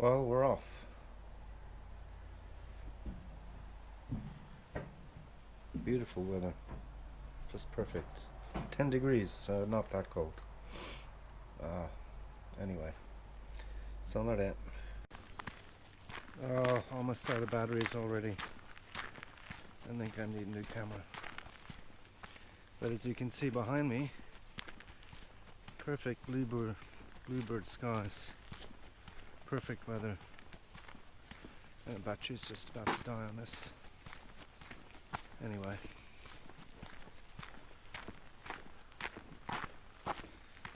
Well, we're off. Beautiful weather. Just perfect. 10 degrees, so not that cold. Anyway, so not it. Oh, almost out of batteries already. I think I need a new camera. But as you can see behind me, perfect bluebird skies. Perfect weather. And the battery's just about to die on this. Anyway.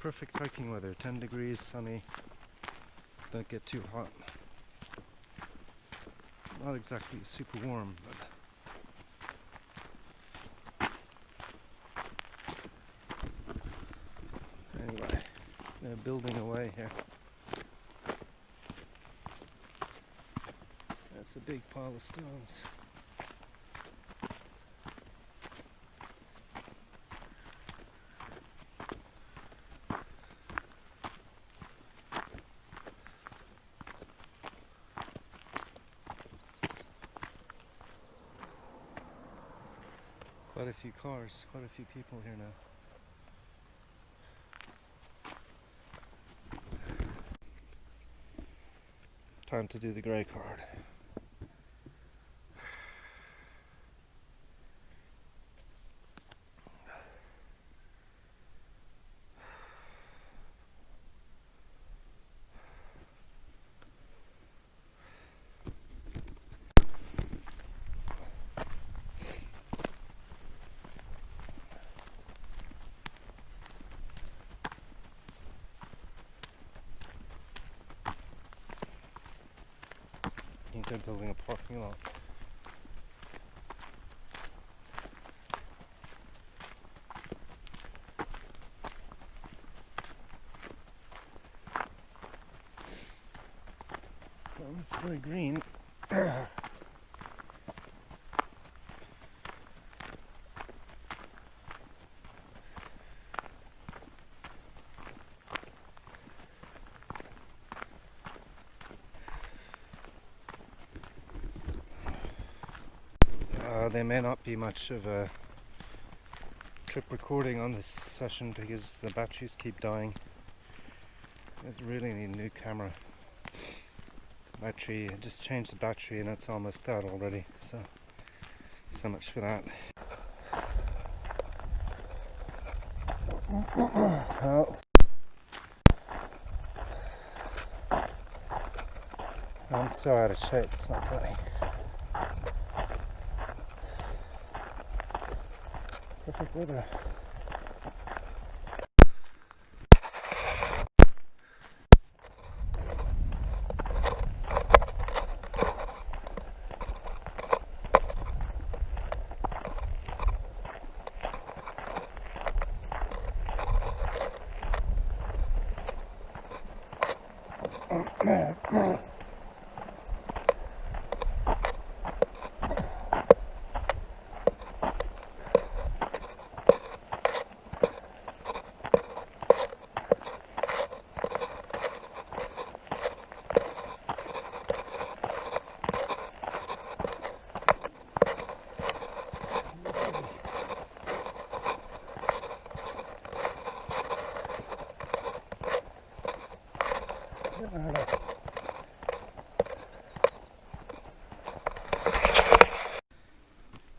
Perfect hiking weather. 10 degrees, sunny. Don't get too hot. Not exactly super warm, but anyway, they're building away here. That's a big pile of stones. Quite a few cars, quite a few people here now. Time to do the grey card. They're building a parking lot. Well, it's very green. There may not be much of a trip recording on this session because the batteries keep dying. I really need a new camera. Battery, I just changed the battery and it's almost out already, so much for that. Oh. I'm so out of shape, it's not funny. Perfect weather.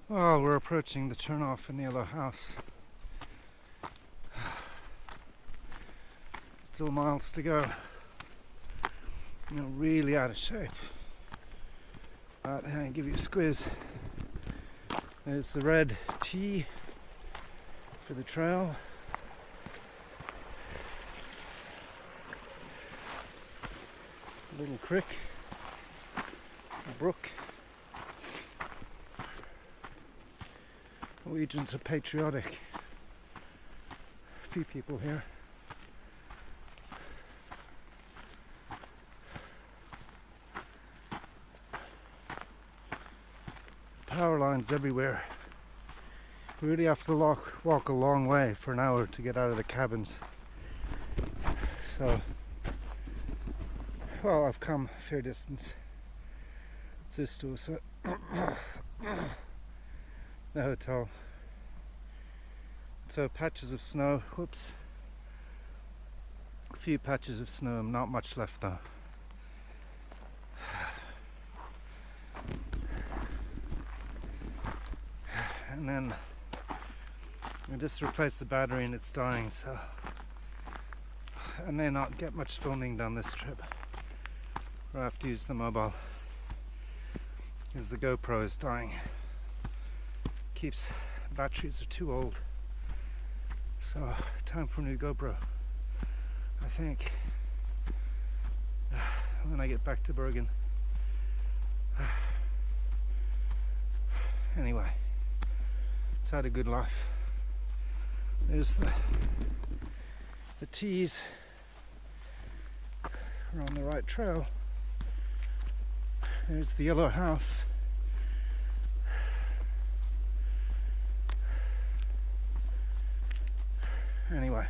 Well, we're approaching the turnoff in the yellow house. Still miles to go. You know, really out of shape. But I'll give you a squiz. There's the red T for the trail. A little creek, a brook. Norwegians are patriotic. A few people here. Power lines everywhere. We really have to walk a long way for an hour to get out of the cabins. So well, I've come a fair distance. It's Ustaoset, the hotel. So patches of snow, whoops. A few patches of snow, not much left though. And then I just replaced the battery and it's dying, so I may not get much filming done this trip. Or I have to use the mobile because the GoPro is dying. Batteries are too old. So time for a new GoPro, I think, when I get back to Bergen. Anyway, it's had a good life. There's the tees. We're on the right trail. There's the yellow house. Anyway,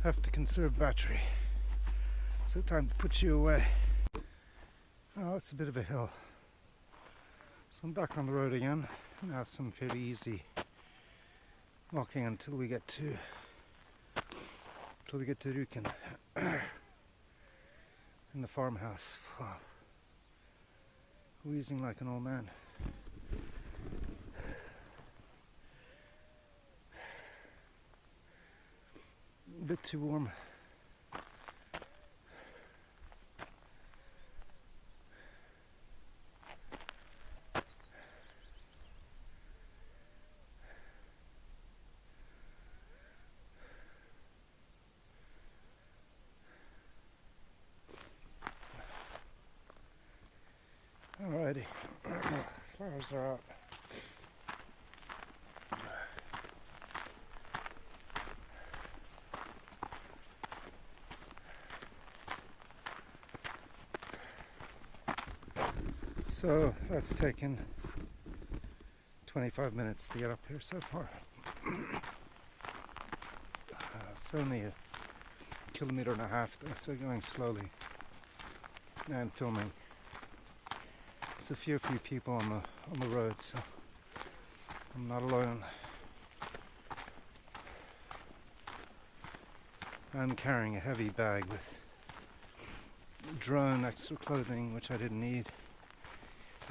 have to conserve battery. So time to put you away. Oh, it's a bit of a hill. So I'm back on the road again. Now some fairly easy walking until we get to Ruken in the farmhouse. Wow. Wheezing like an old man. A bit too warm. Alrighty, flowers are out. So that's taken 25 minutes to get up here so far. It's only a kilometer and a half though, so going slowly and filming. There's a few people on the road, so I'm not alone. I'm carrying a heavy bag with drone extra clothing, which I didn't need.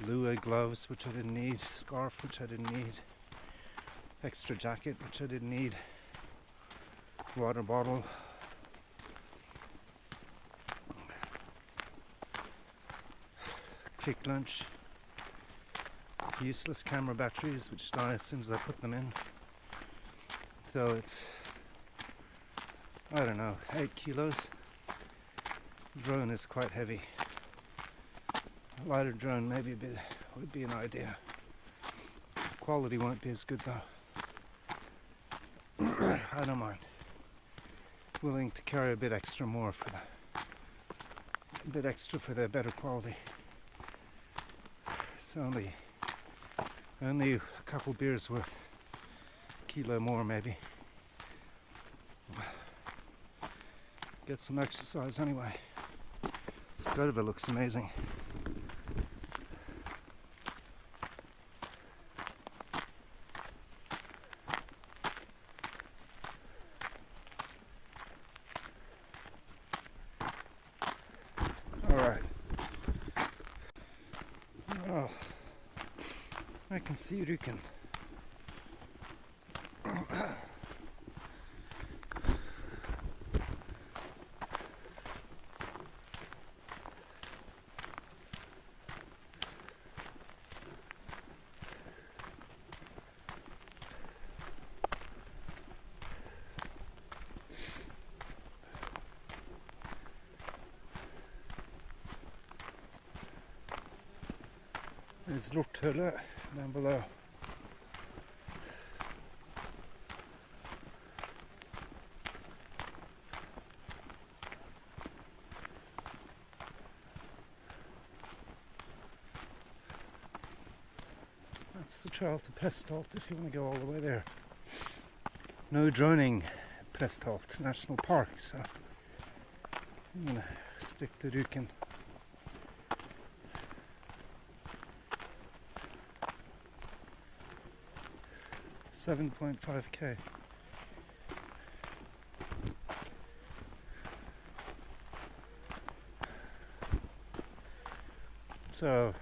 Lua gloves, which I didn't need. Scarf, which I didn't need. Extra jacket, which I didn't need. Water bottle. Quick lunch. Useless camera batteries, which die as soon as I put them in. So it's, I don't know, 8 kilos. Drone is quite heavy. A lighter drone maybe would be an idea. Quality won't be as good though. I don't mind. Willing to carry a bit extra more for the better quality. It's only a couple beers worth. A kilo more maybe. Get some exercise anyway. Skotova looks amazing. Alright. Oh, I can see Ruken. There's LUTS down below. That's the trail to Protune if you want to go all the way there. No droning at Protune National Park, so I'm gonna stick to Ruken. $7.5K. So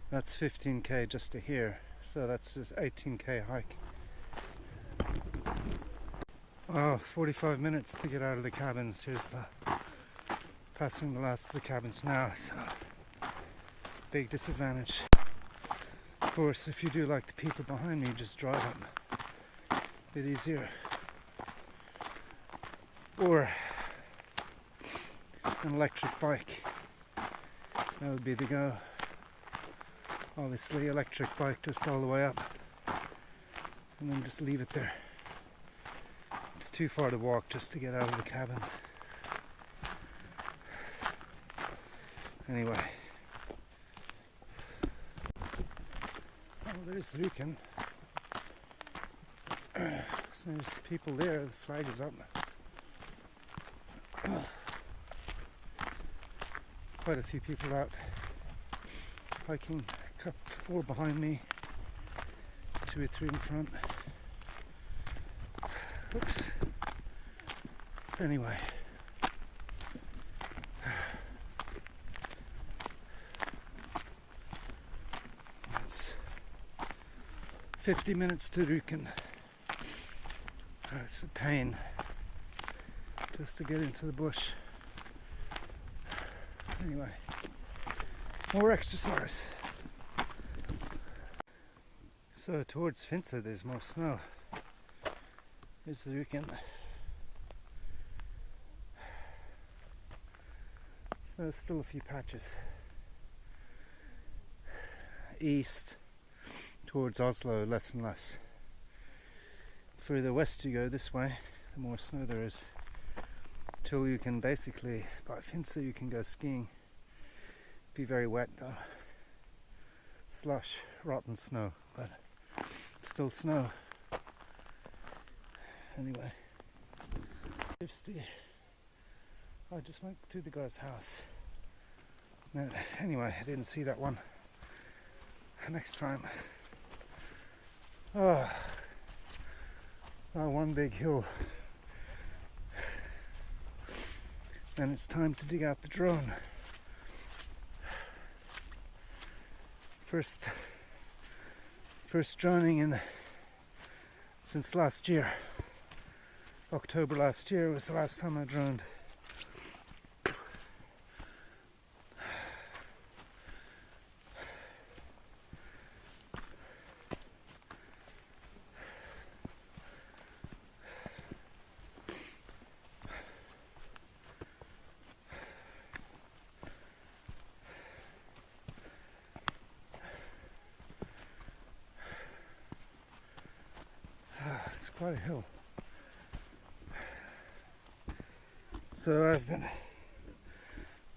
that's 15K just to here. So that's just 18K hike. Oh, 45 minutes to get out of the cabins. Here's the passing the last of the cabins now. So big disadvantage. Of course, if you do like the people behind me, just drive them. A bit easier. Or an electric bike. That would be the go. Obviously, electric bike just all the way up. And then just leave it there. It's too far to walk just to get out of the cabins. Anyway. Oh, there's Ruken. So there's people there, the flag is up. Quite a few people out hiking, four behind me, 2 or 3 in front. Oops. Anyway. It's 50 minutes to Ruken. It's a pain just to get into the bush. Anyway, more exercise. So towards Finse there's more snow. Here's the Ruken. So there's still a few patches. East towards Oslo, less and less. Further west you go this way, the more snow there is. Till you can basically, by Finse you can go skiing. Be very wet though. Slush, rotten snow, but still snow. Anyway, 50. I just went through the guy's house. No, anyway, I didn't see that one. Next time. Oh, one big hill. And it's time to dig out the drone. First droning in since last year. October last year was the last time I droned. It's quite a hill. So I've been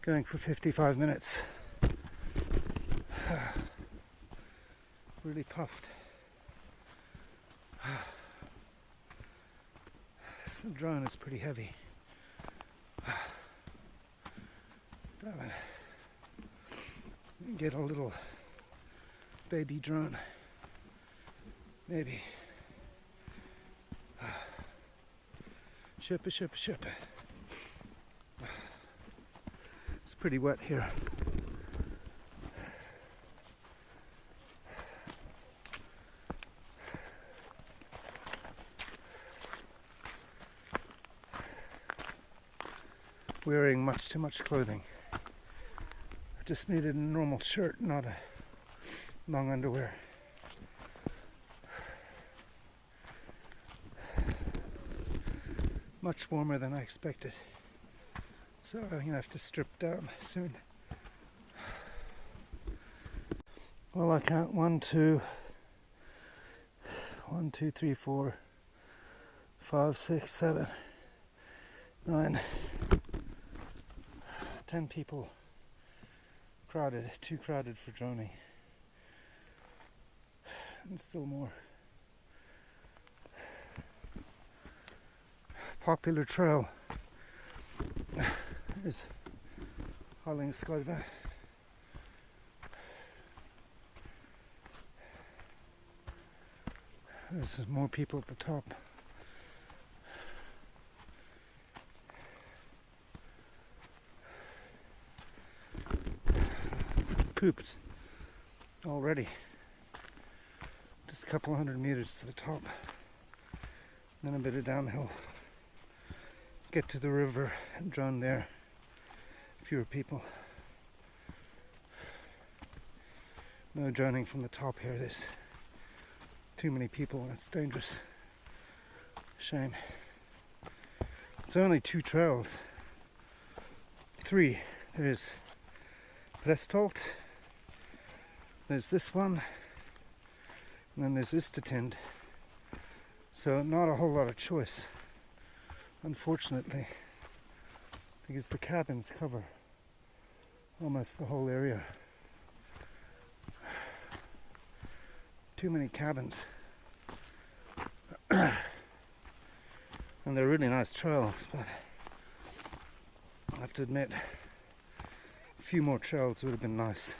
going for 55 minutes. Really puffed. The drone is pretty heavy. Damn it. Get a little baby drone. Maybe. Ship. It's pretty wet here. Wearing much too much clothing. I just needed a normal shirt, not a long underwear. Much warmer than I expected. So I'm gonna have to strip down soon. Well, I count 1, 2, 3, 4, 5, 6, 7, 9, 10 people. Crowded, too crowded for droning. And still more. Popular trail. There's Hallingskarvet. There's more people at the top. Pooped already. Just a couple 100 meters to the top. Then a bit of downhill. Get to the river and drown there. Fewer people. No drowning from the top here. There's too many people and it's dangerous. Shame. It's only 2 trails. 3. There's Prestholt. There's this one. And then there's Ustaoset. So not a whole lot of choice, unfortunately, because the cabins cover almost the whole area. Too many cabins. And they're really nice trails, but I have to admit, a few more trails would have been nice.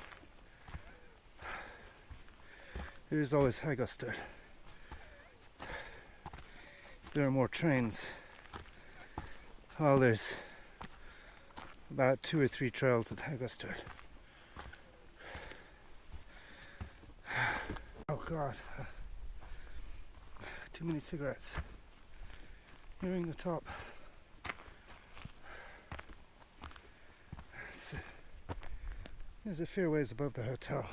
There's always Ustaoset. There are more trains. Well, there's about 2 or 3 trails at Ustaoset. Oh God, too many cigarettes. Nearing the top. There's a fair ways above the hotel.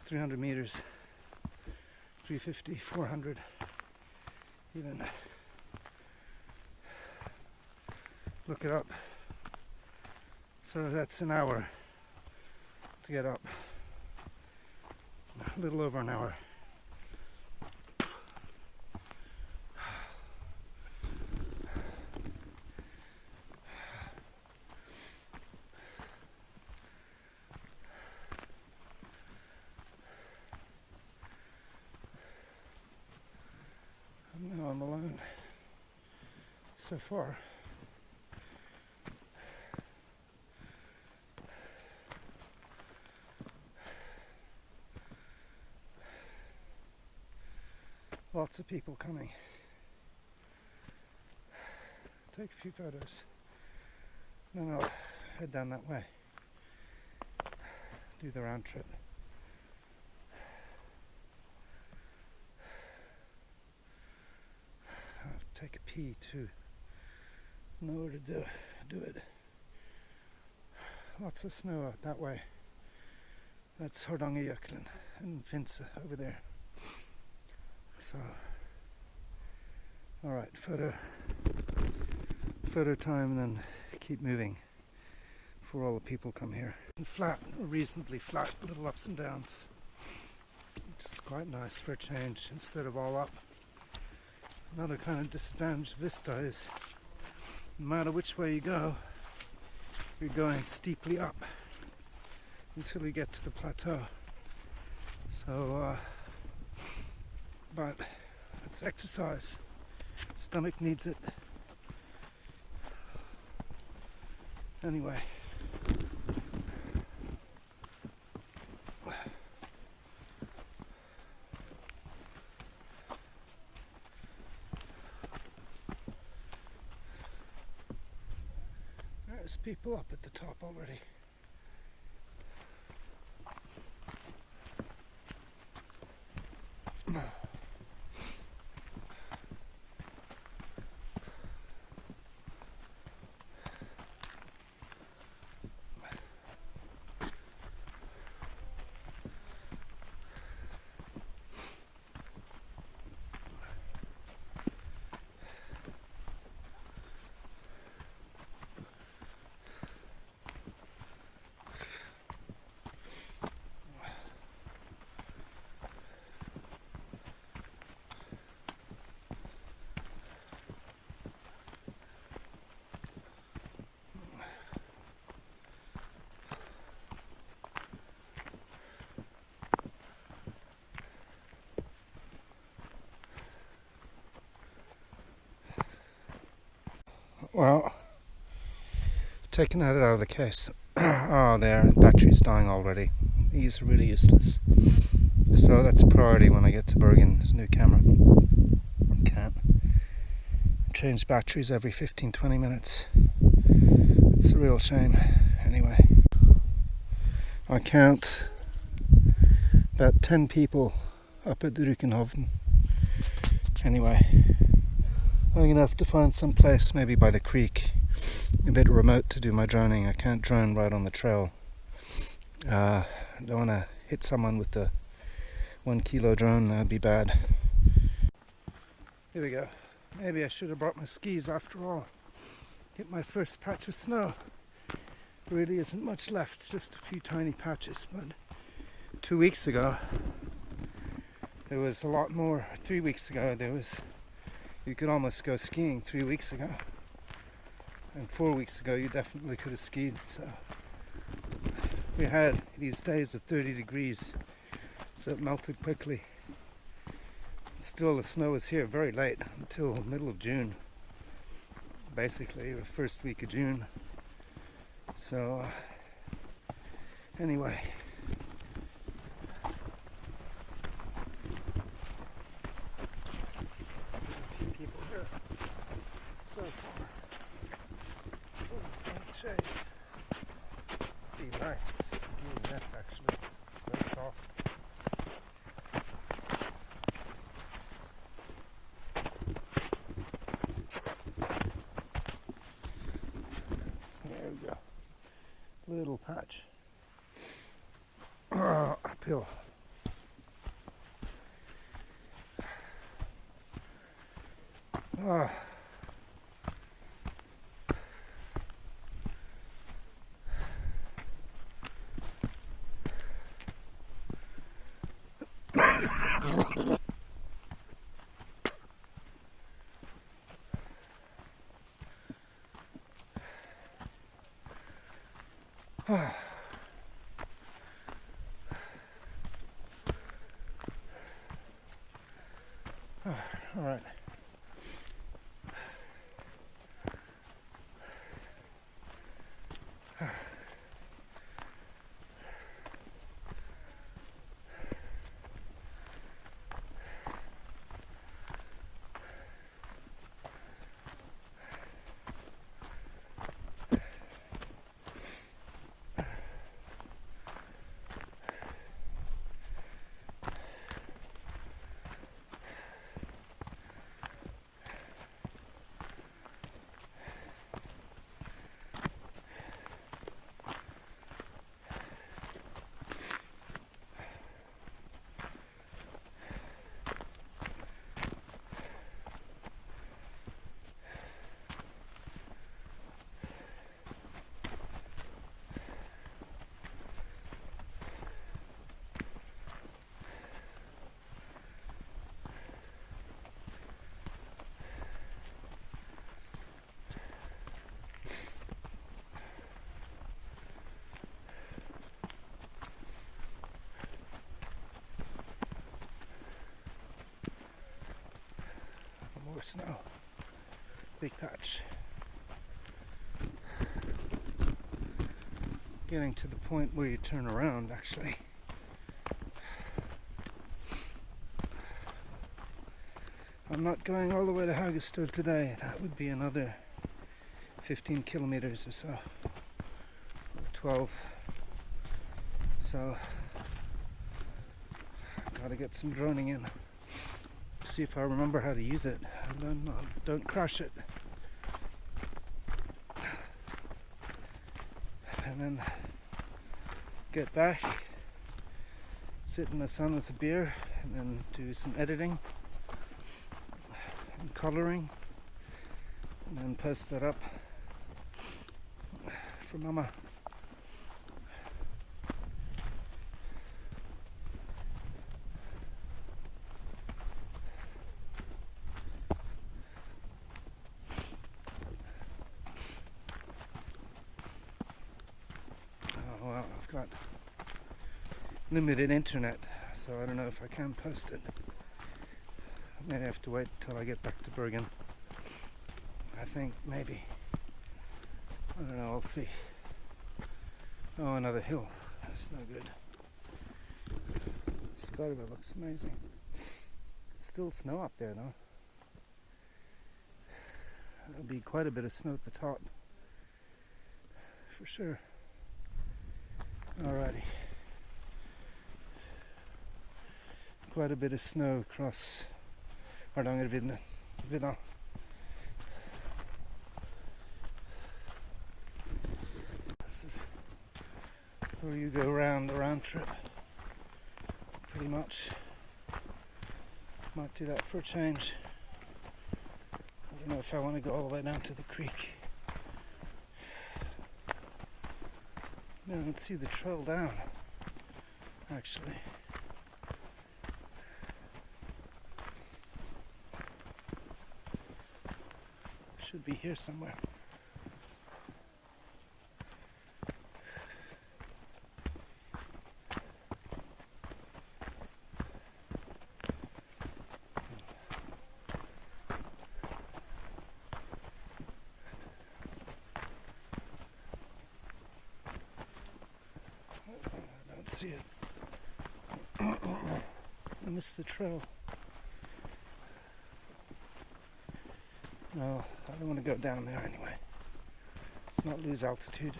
300 meters, 350, 400 even. Look it up. So that's an hour to get up. A little over an hour. Now I'm alone so far. Lots of people coming. Take a few photos. Then I'll head down that way. Do the round trip. I'll take a pee too. Know where to do it. Lots of snow out that way. That's Hardangerjökull and Finse over there. So, alright, photo time, and then keep moving before all the people come here. And flat, reasonably flat, little ups and downs. Which is quite nice for a change instead of all up. Another kind of disadvantage of Vista is no matter which way you go, you're going steeply up until you get to the plateau. So, but it's exercise. Stomach needs it. Anyway. There's people up at the top already. Well, taken it out of the case. Oh, there, battery's dying already. These are really useless. So that's priority when I get to Bergen. This new camera. Can't change batteries every 15-20 minutes. It's a real shame. Anyway, I count about 10 people up at the Ruken. Anyway, I'm gonna have to find some place, maybe by the creek, a bit remote, to do my droning. I can't drone right on the trail. I don't want to hit someone with the 1 kilo drone, that'd be bad. Here we go. Maybe I should have brought my skis after all. Get my first patch of snow. There really isn't much left, just a few tiny patches, but 2 weeks ago there was a lot more. 3 weeks ago there was, you could almost go skiing 3 weeks ago, and 4 weeks ago you definitely could have skied. So we had these days of 30 degrees, so it melted quickly. Still, the snow was here very late, until middle of June, basically, the first week of June. So anyway, a few people here so far. Nice shades. Be nice skiing this actually. It's very soft. There we go. Little patch. Uphill. All right. More snow. Big patch. Getting to the point where you turn around actually. I'm not going all the way to Haugestad today. That would be another 15 kilometers or so. Or 12. So gotta get some droning in. See if I remember how to use it. Don't crush it. And then get back, sit in the sun with a beer, and then do some editing and coloring, and then post that up for Mama. Well, I've got limited internet, so I don't know if I can post it. I may have to wait till I get back to Bergen. I think maybe. I don't know, I'll see. Oh, another hill. That's no good. Sky looks amazing. Still snow up there though. There'll be quite a bit of snow at the top. For sure. Alrighty. Quite a bit of snow across Hardangervidda. This is where you go around the round trip. Pretty much. Might do that for a change. I don't know if I want to go all the way down to the creek. No, I can see the trail down, actually. Should be here somewhere. See it. I missed the trail. No, I don't want to go down there anyway. Let's not lose altitude.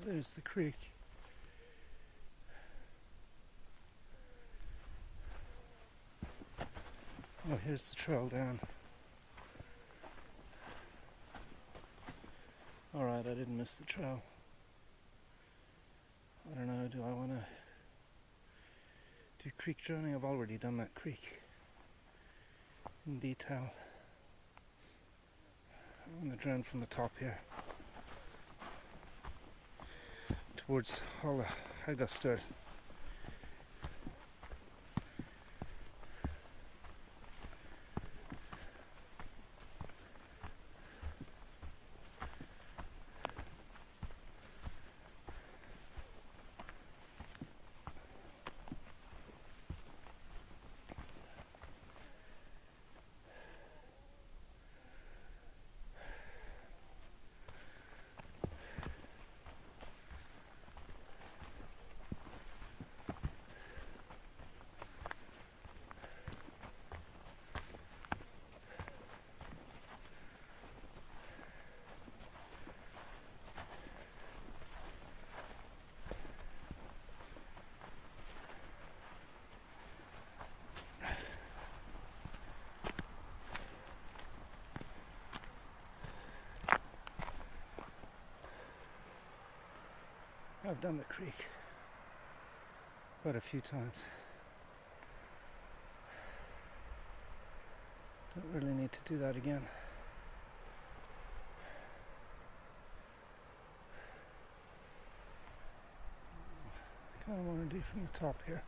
There's the creek. Oh, here's the trail down. Alright, I didn't miss the trail. I don't know, do I want to do creek droning? I've already done that creek in detail. I'm going to drone from the top here towards Haugastur. I've done the creek quite a few times. Don't really need to do that again. I kind of want to do from the top here.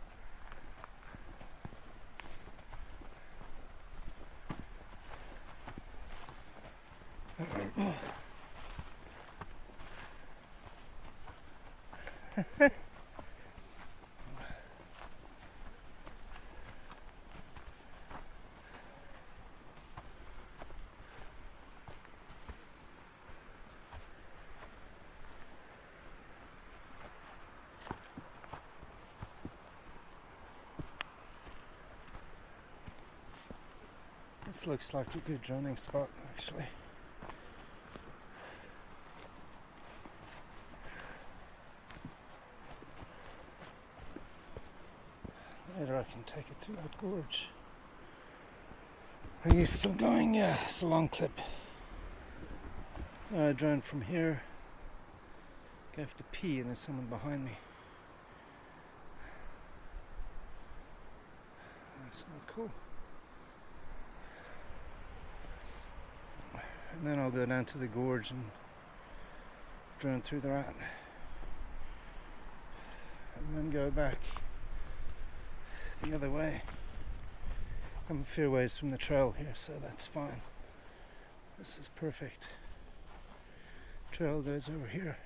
This looks like a good droning spot, actually. Later I can take it through that gorge. Are you still going? Yeah, it's a long clip. Drone from here. I have to pee and there's someone behind me. That's not cool. And then I'll go down to the gorge and drone through the rat. And then go back the other way. I'm a fair ways from the trail here, so that's fine. This is perfect. trail goes over here.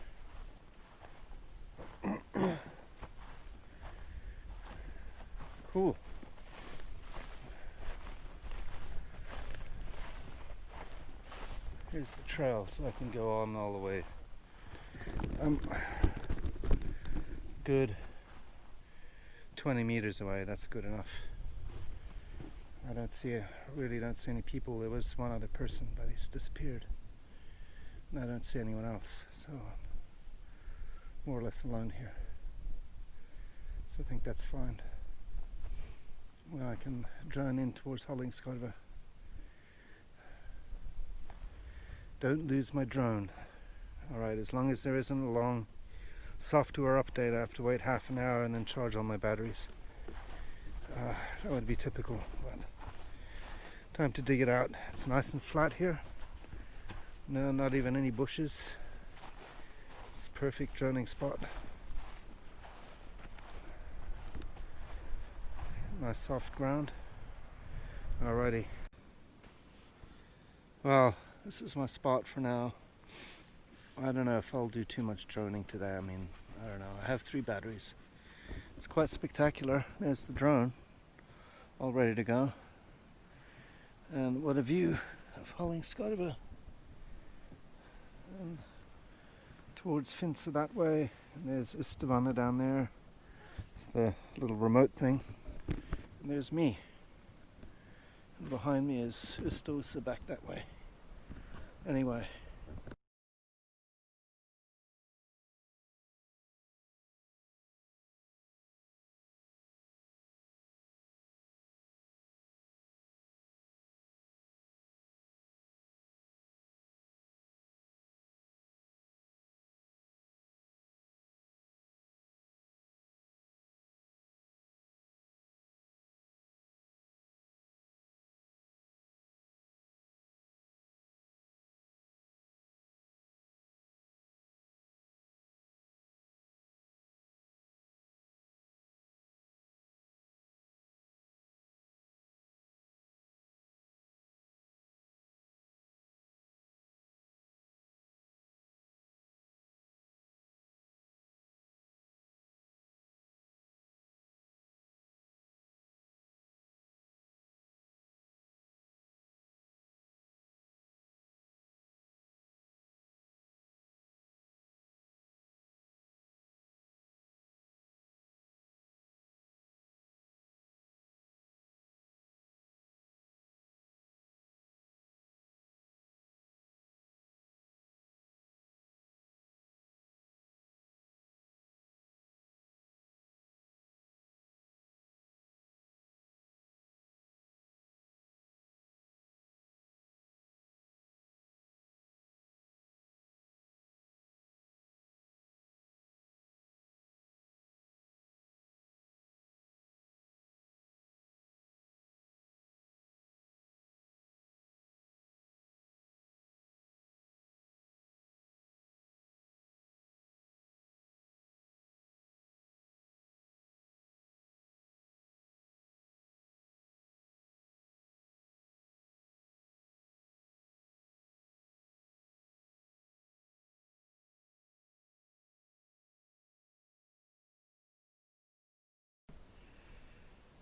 Cool. Here's the trail, so I can go on all the way. Good 20 meters away. That's good enough. I really don't see any people. There was one other person, but he's disappeared. And I don't see anyone else, so I'm more or less alone here. So I think that's fine. Well, I can drone in towards Hallingskarvet. Don't lose my drone. Alright, as long as there isn't a long software update, I have to wait half an hour and then charge all my batteries. That would be typical, but time to dig it out. It's nice and flat here. No, not even any bushes. It's a perfect droning spot. Nice soft ground. Alrighty. Well, this is my spot for now. I don't know if I'll do too much droning today. I mean, I don't know. I have 3 batteries. It's quite spectacular. There's the drone, all ready to go. And what a view of Hallingskarvet. And towards Finse that way. And there's Ustaoset down there. It's the little remote thing. And there's me. And behind me is Ustaoset back that way. Anyway.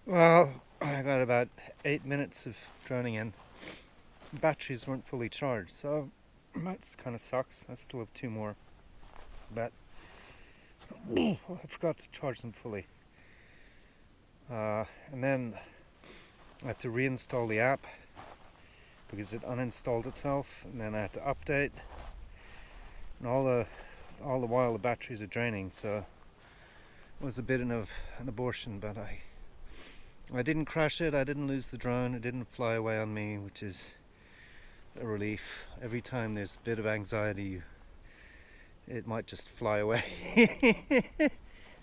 Well, I got about 8 minutes of droning in. Batteries weren't fully charged, so that kind of sucks. I still have 2 more, but I forgot to charge them fully. And then I had to reinstall the app because it uninstalled itself, and then I had to update. And all the while the batteries are draining, so it was a bit of an abortion, but I didn't crash it, I didn't lose the drone, it didn't fly away on me, which is a relief. Every time there's a bit of anxiety, it might just fly away.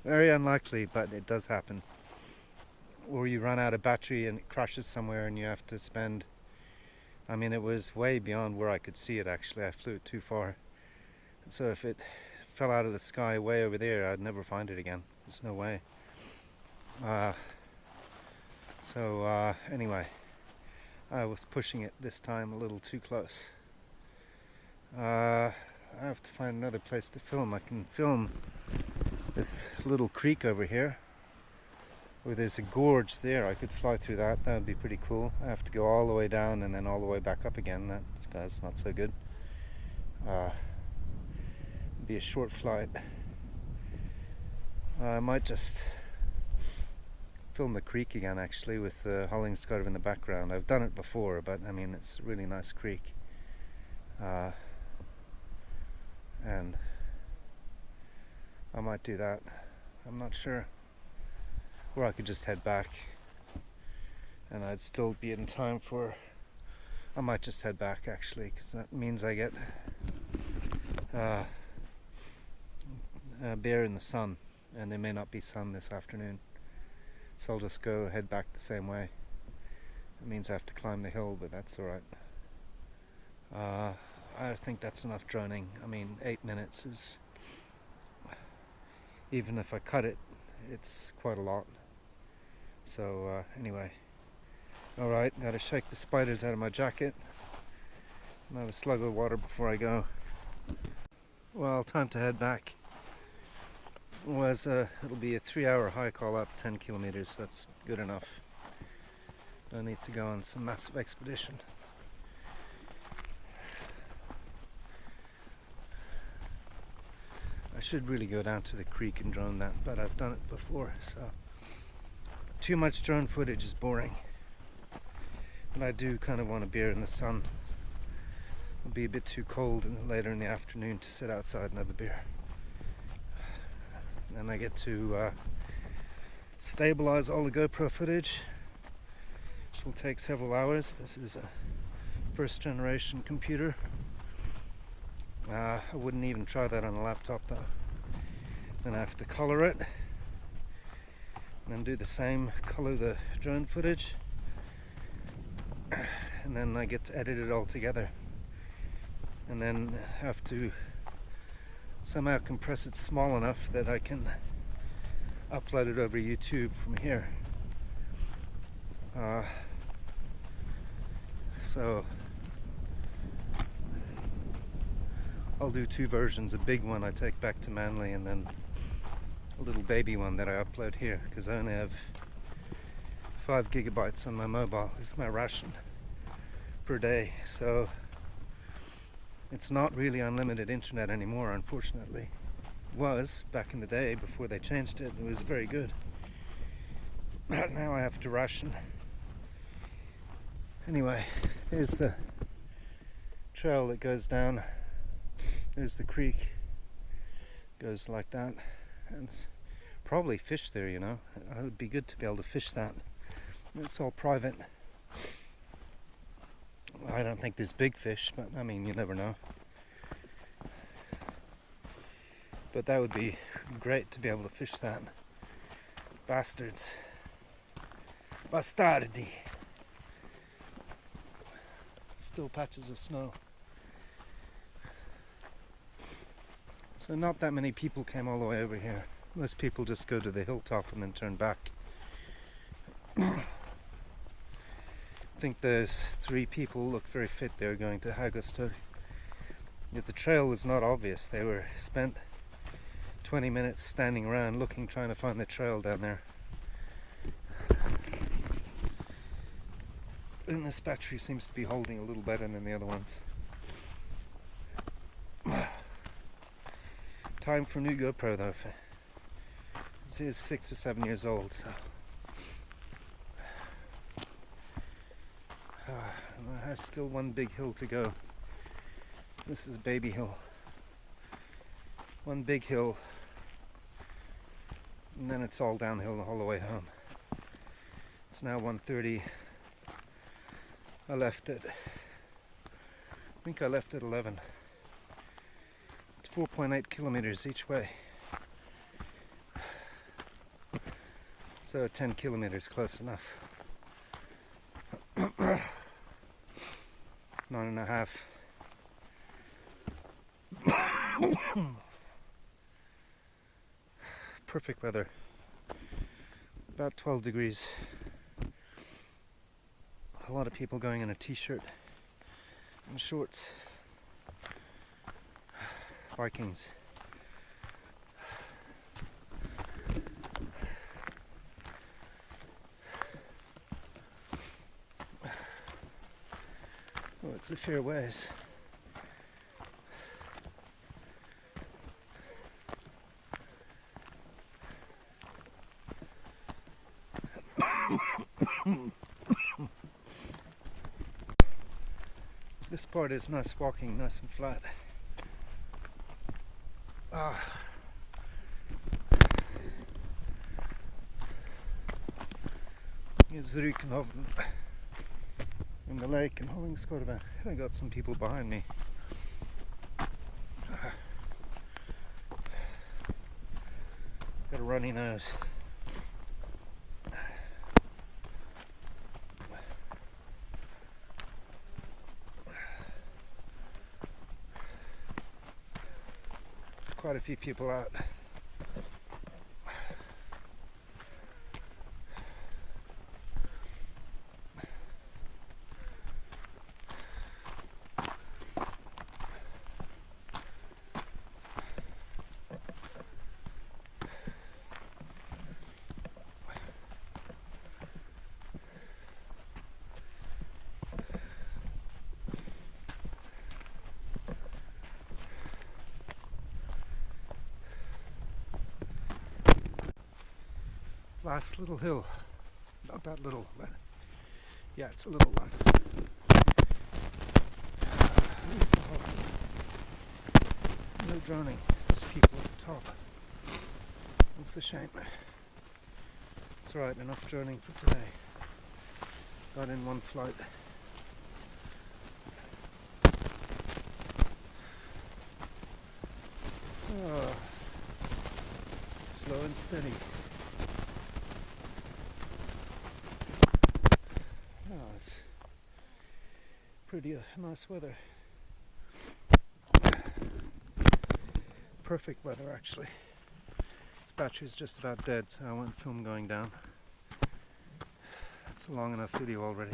Very unlikely, but it does happen. Or you run out of battery and it crashes somewhere and you have to spend... I mean, it was way beyond where I could see it actually. I flew it too far. So if it fell out of the sky way over there, I'd never find it again. There's no way. Anyway, I was pushing it this time a little too close. I have to find another place to film. I can film this little creek over here, or there's a gorge there. I could fly through that. That would be pretty cool. I have to go all the way down and then all the way back up again. That's not so good. Be a short flight. I might just film the creek again, actually, with the Hollingskarv in the background. I've done it before, but I mean, it's a really nice creek. And I might do that. I'm not sure. Or I could just head back and I'd still be in time for... I might just head back, actually, because that means I get a bear in the sun, and there may not be sun this afternoon. So I'll just head back the same way. It means I have to climb the hill, but that's alright. I think that's enough droning. I mean, 8 minutes is... Even if I cut it, it's quite a lot. So anyway. Alright, gotta shake the spiders out of my jacket. And have a slug of water before I go. Well, time to head back. It'll be a 3-hour hike all up, 10 kilometers. That's good enough. Don't need to go on some massive expedition. I should really go down to the creek and drone that, but I've done it before, so too much drone footage is boring. But I do kind of want a beer in the sun. It'll be a bit too cold later in the afternoon to sit outside and have a beer. Then I get to stabilize all the GoPro footage, which will take several hours. This is a first generation computer. I wouldn't even try that on a laptop though. Then I have to color it, and then do the same, color the drone footage, and then I get to edit it all together, and then have to somehow compress it small enough that I can upload it over YouTube from here. So I'll do 2 versions, a big one I take back to Manly, and then a little baby one that I upload here, because I only have 5 gigabytes on my mobile. This is my ration per day, so it's not really unlimited internet anymore, unfortunately. It was back in the day before they changed it. It was very good. But now I have to ration. Anyway, here's the trail that goes down. There's the creek. Goes like that. And it's probably fish there, you know. It would be good to be able to fish that. It's all private. I don't think there's big fish, but I mean, you never know. But that would be great to be able to fish that. Bastards. Bastardi. Still patches of snow. So not that many people came all the way over here. Most people just go to the hilltop and then turn back. I think those 3 people look very fit. They were going to Hagostur. Yet the trail was not obvious. They were spent 20 minutes standing around looking, trying to find the trail down there. And this battery seems to be holding a little better than the other ones. Time for new GoPro though. This is 6 or 7 years old, so and I have still one big hill to go. This is Baby Hill. One big hill, and then it's all downhill the whole way home. It's now 1:30. I think I left at 11. It's 4.8 kilometers each way. So 10 kilometers, close enough. 9.5. Perfect weather. About 12 degrees. A lot of people going in a t-shirt and shorts. Vikings. Oh, it's a fair ways. This part is nice walking, nice and flat. Here's Ruken in the lake in Hollingskorven. I got some people behind me. Got a runny nose. Quite a few people out. Last little hill, not that little, but yeah, it's a little one. No droning, there's people at the top. That's a shame. It's alright, enough droning for today. Got in one flight. Oh, slow and steady. It's pretty nice weather. Perfect weather actually. This battery's just about dead, so I won't film going down. It's a long enough video already.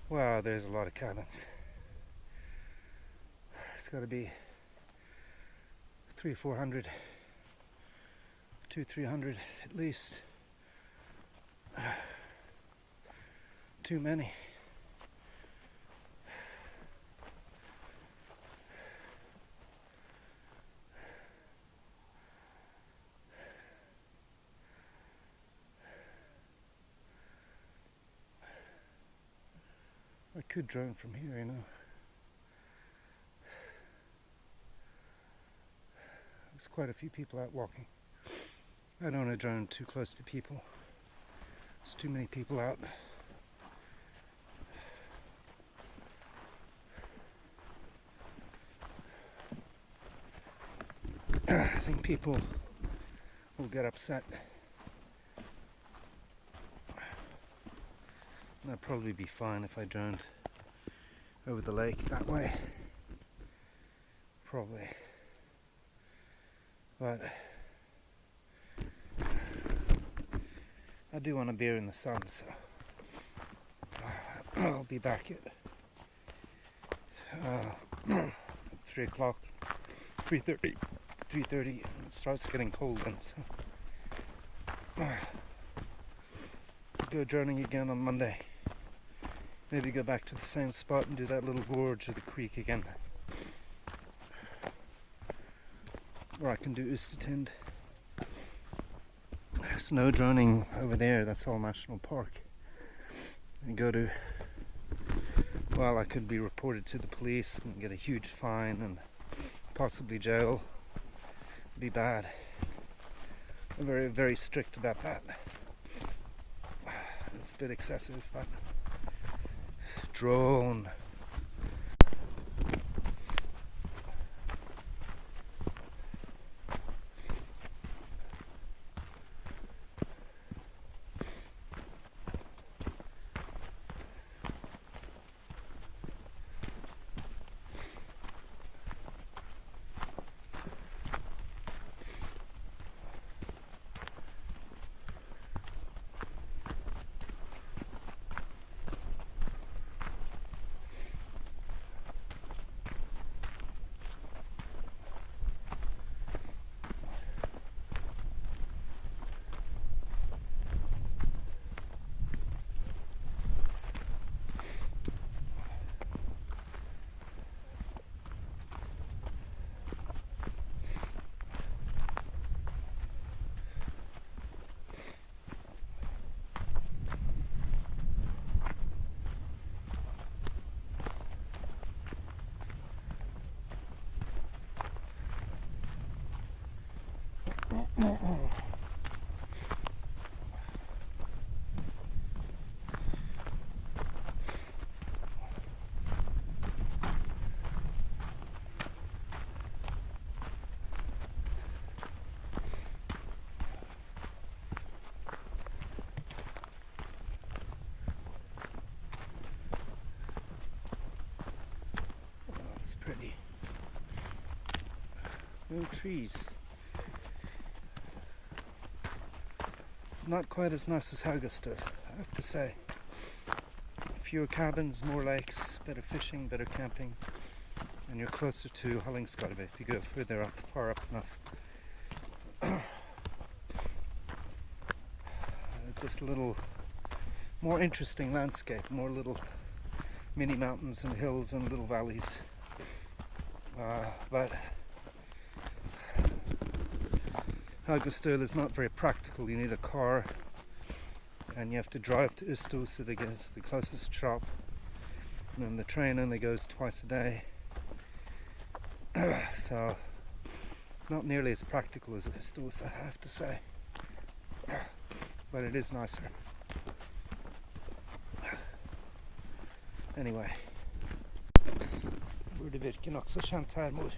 Wow, there's a lot of cabins. It's got to be 300-400, 200-300 at least. Too many. I could drone from here, you know. There's quite a few people out walking. I don't want to drone too close to people. There's too many people out. I think people will get upset. That'd probably be fine if I droned over the lake that way. Probably. But I do want a beer in the sun, so I'll be back at 3 o'clock, 3:30. It starts getting cold then, so go droning again on Monday. Maybe go back to the same spot and do that little gorge of the creek again. Or I can do Ustaoset. There's no droning over there, that's all national park. And go to, well, I could be reported to the police and get a huge fine and possibly jail. It'd be bad. I'm very, very strict about that. It's a bit excessive, but drone. It's pretty. No trees. Not quite as nice as Haugestur, I have to say. Fewer cabins, more lakes, better fishing, better camping, and you're closer to Hallingskarvet if you go further up, far up enough. It's just a little more interesting landscape, more little mini mountains and hills and little valleys. But Haugestur is not very practical. You need a car and you have to drive to Ustaoset, I guess, the closest shop, and then the train only goes twice a day. So not nearly as practical as Ustaoset, I have to say, but it is nicer. Anyway, burde virke nokså kjent her, mor.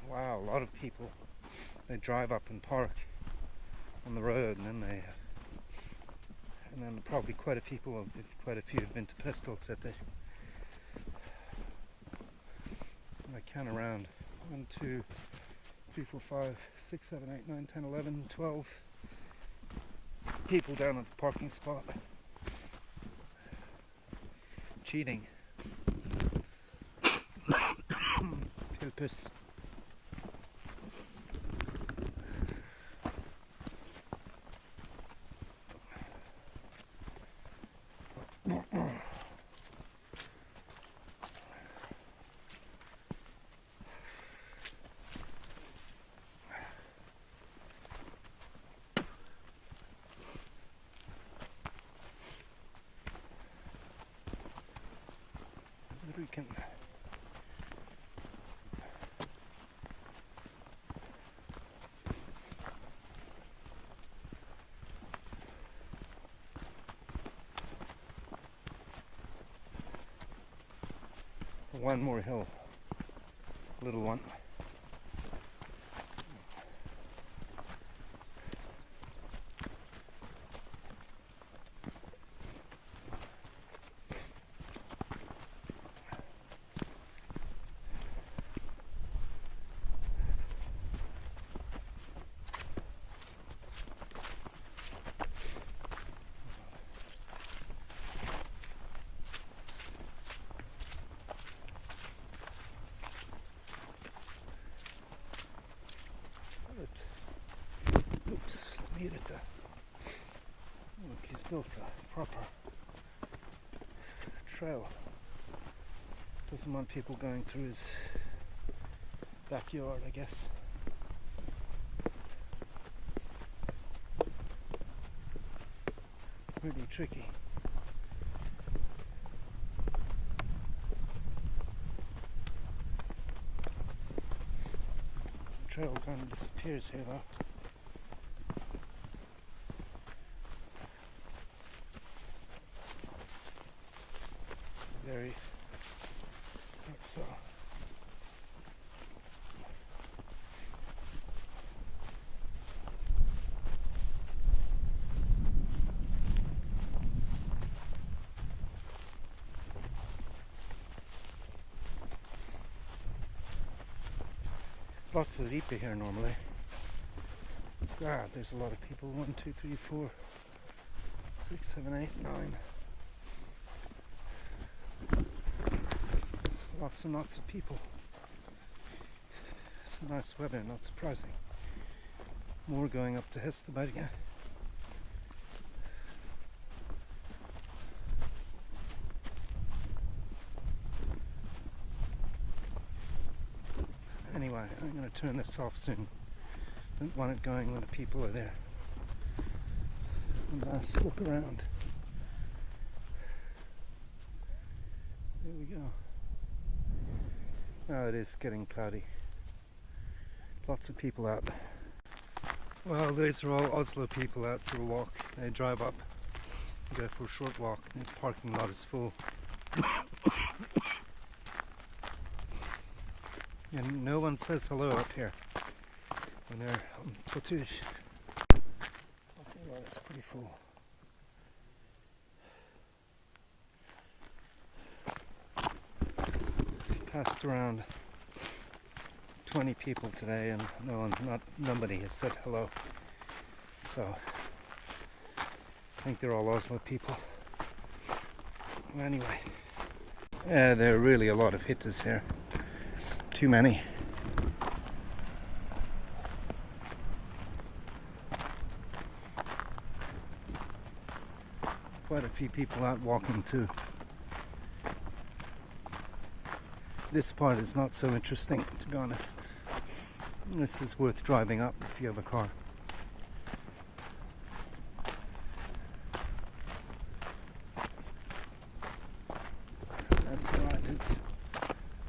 Wow, a lot of people, they drive up and park on the road, and then probably quite a few have been to Ustaoset. I count around 1, 2, 3, 4, 5, 6, 7, 8, 9, 10, 11, 12 people down at the parking spot cheating. Purpose. Ruken. One more hill, little one. Oops, needed to look, he's built a proper trail. Doesn't want people going through his backyard, I guess. really tricky. The trail kind of disappears here though. Very so. Lots of reaper here normally. God, there's a lot of people. 1, 2, 3, 4, 6, 7, 8, 9. Lots and lots of people. It's a nice weather, not surprising. More going up to Hesteberget. Anyway, I'm going to turn this off soon. Don't want it going when the people are there. And last look around. There we go. Now it is getting cloudy. Lots of people out. Well, these are all Oslo people out for a walk. They drive up, go for a short walk, and the parking lot is full. And no one says hello up here when they're on Protune. Well, it's pretty full. Passed around 20 people today, and nobody has said hello. So I think they're all Oslo people. Anyway, there are really a lot of hitters here. Too many. Quite a few people out walking too. This part is not so interesting, to be honest. This is worth driving up if you have a car. That's right, it's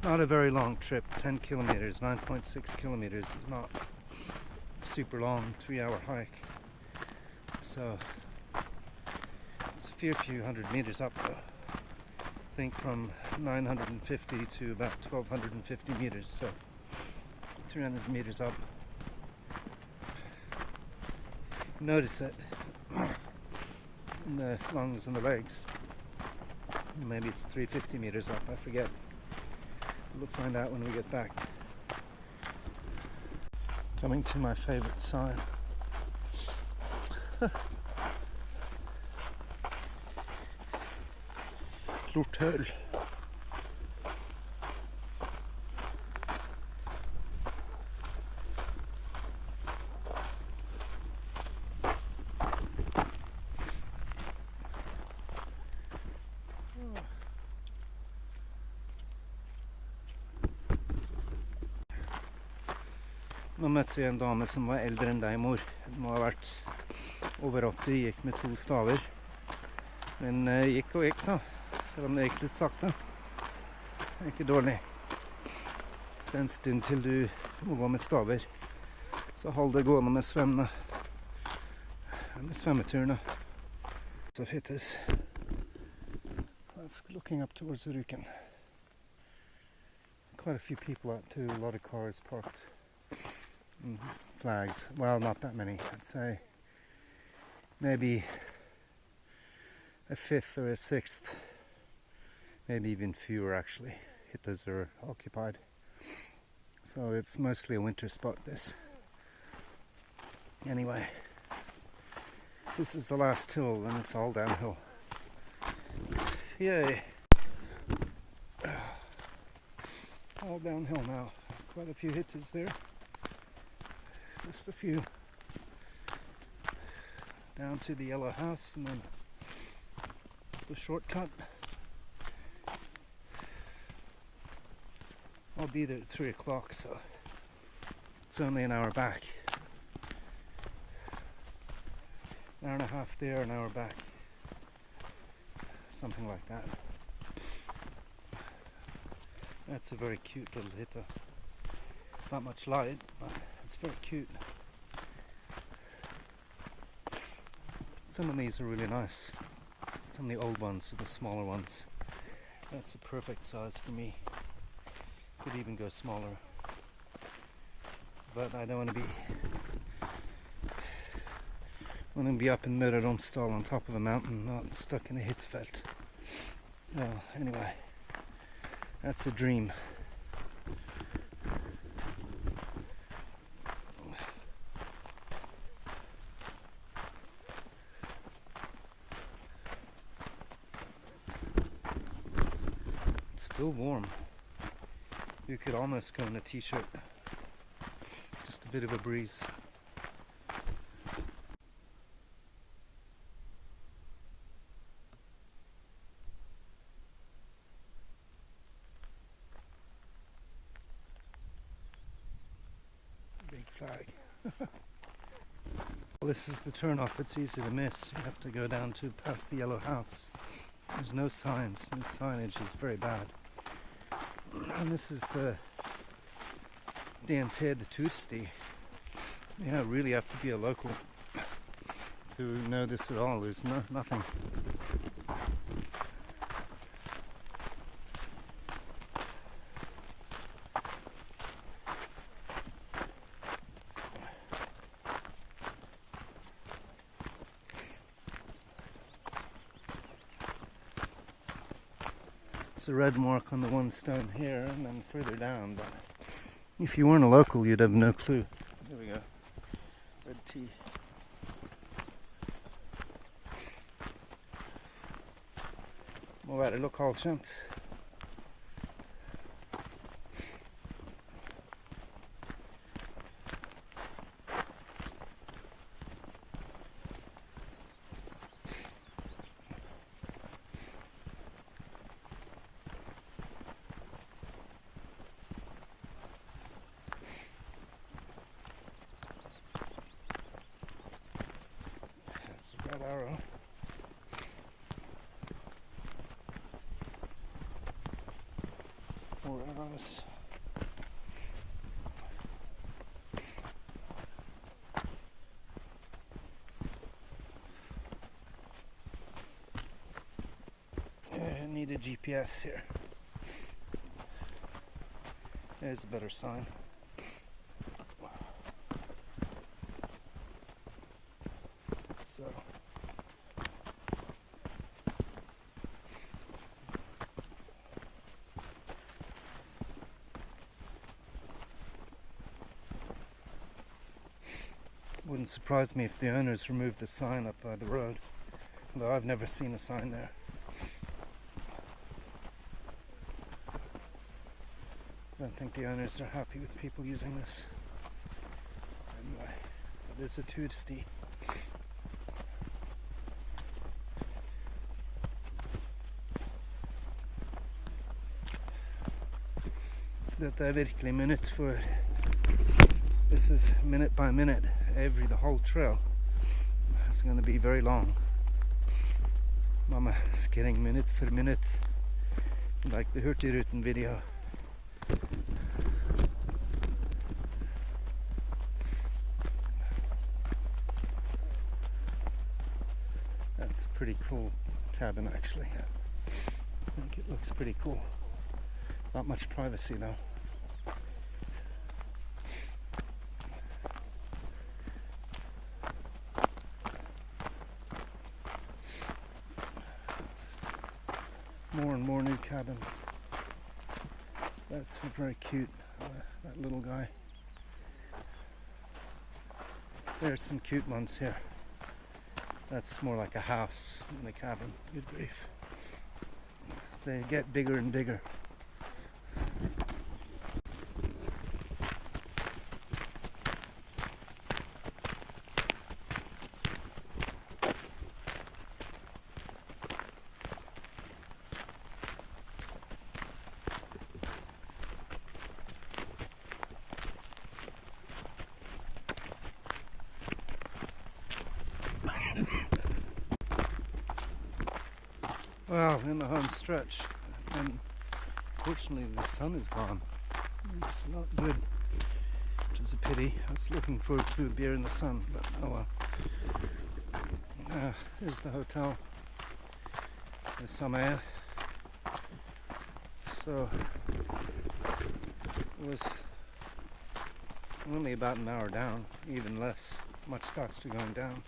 not a very long trip. 10 kilometers, 9.6 kilometers is not super long, 3-hour hike. So it's a few hundred meters up though. I think from 950 to about 1250 meters, so 300 meters up. Notice it in the lungs and the legs. Maybe it's 350 meters up, I forget. We'll find out when we get back. Coming to my favorite sign. LUTS. Nå møtte jeg en dame som var eldre enn deg, mor. Hun må ha vært over 80, gikk med 2 staver. Men gikk og gikk da, selv om det gikk litt sakte. Det er ikke dårlig. Det er en stund til du må gå med staver. Så hold det gående med svømmene. Med svømmeturene. So it is. That's looking up towards the Ruken. Quite a few people out too, a lot of cars parked. Flags, well, not that many. I'd say maybe a 5th or a 6th, maybe even fewer actually. Hyttas are occupied, so it's mostly a winter spot, this. Anyway, this is the last hill and it's all downhill. Yay! All downhill now. Quite a few hyttas there. Just a few. Down to the yellow house and then the shortcut. I'll be there at 3 o'clock, so it's only an hour back. An hour and a half there, an hour back. something like that. That's a very cute little hitter. Not much light, but it's very cute. Some of these are really nice. Some of the old ones are the smaller ones. That's the perfect size for me. Could even go smaller. But I don't want to be up in Møredomsdal on top of a mountain, not stuck in a hittefelt. Well, anyway, that's a dream. It's still warm. You could almost go in a t-shirt. Just a bit of a breeze. Big flag. Well, this is the turn-off. It's easy to miss. You have to go down to past the yellow house. There's no signs. The signage is very bad. And this is the DNT, the Tusti. You really have to be a local to know this at all. There's nothing. It's a red mark on the one stone here and then further down, but if you weren't a local you'd have no clue. There we go. Red tea. Må være lokalkjent. Red arrow. More arrows. I need a GPS here. There's a better sign. So wouldn't surprise me if the owners removed the sign up by the road, although I've never seen a sign there. I don't think the owners are happy with people using this. Anyway, it is a Tusti. Dette virkelig minutt for. This is minute by minute. The whole trail is going to be very long. Mama is getting minute for minute, like the Hurtigruten video. That's a pretty cool cabin, actually. I think it looks pretty cool. Not much privacy though. More and more new cabins. That's very cute, that little guy. There's some cute ones here. That's more like a house than a cabin. Good grief. They get bigger and bigger. Well, in the home stretch, and fortunately the sun is gone. It's not good, which is a pity. I was looking forward to a beer in the sun, but oh well. Here's the hotel. There's some air. So it was only about an hour down, even less, much faster going down.